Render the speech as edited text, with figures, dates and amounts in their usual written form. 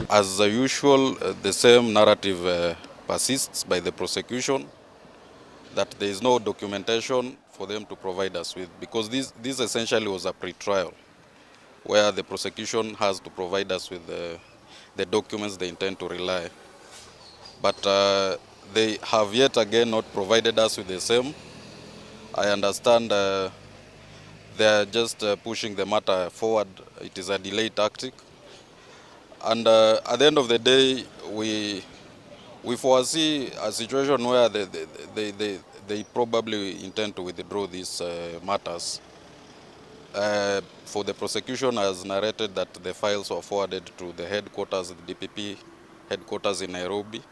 As usual, the same narrative persists by the prosecution that there is no documentation for them to provide us with, because this essentially was a pre-trial where the prosecution has to provide us with the documents they intend to rely. But they have yet again not provided us with the same. I understand they are just pushing the matter forward. It is a delay tactic. And at the end of the day, we foresee a situation where they probably intend to withdraw these matters. For the prosecution has narrated that the files were forwarded to the headquarters, the DPP headquarters in Nairobi.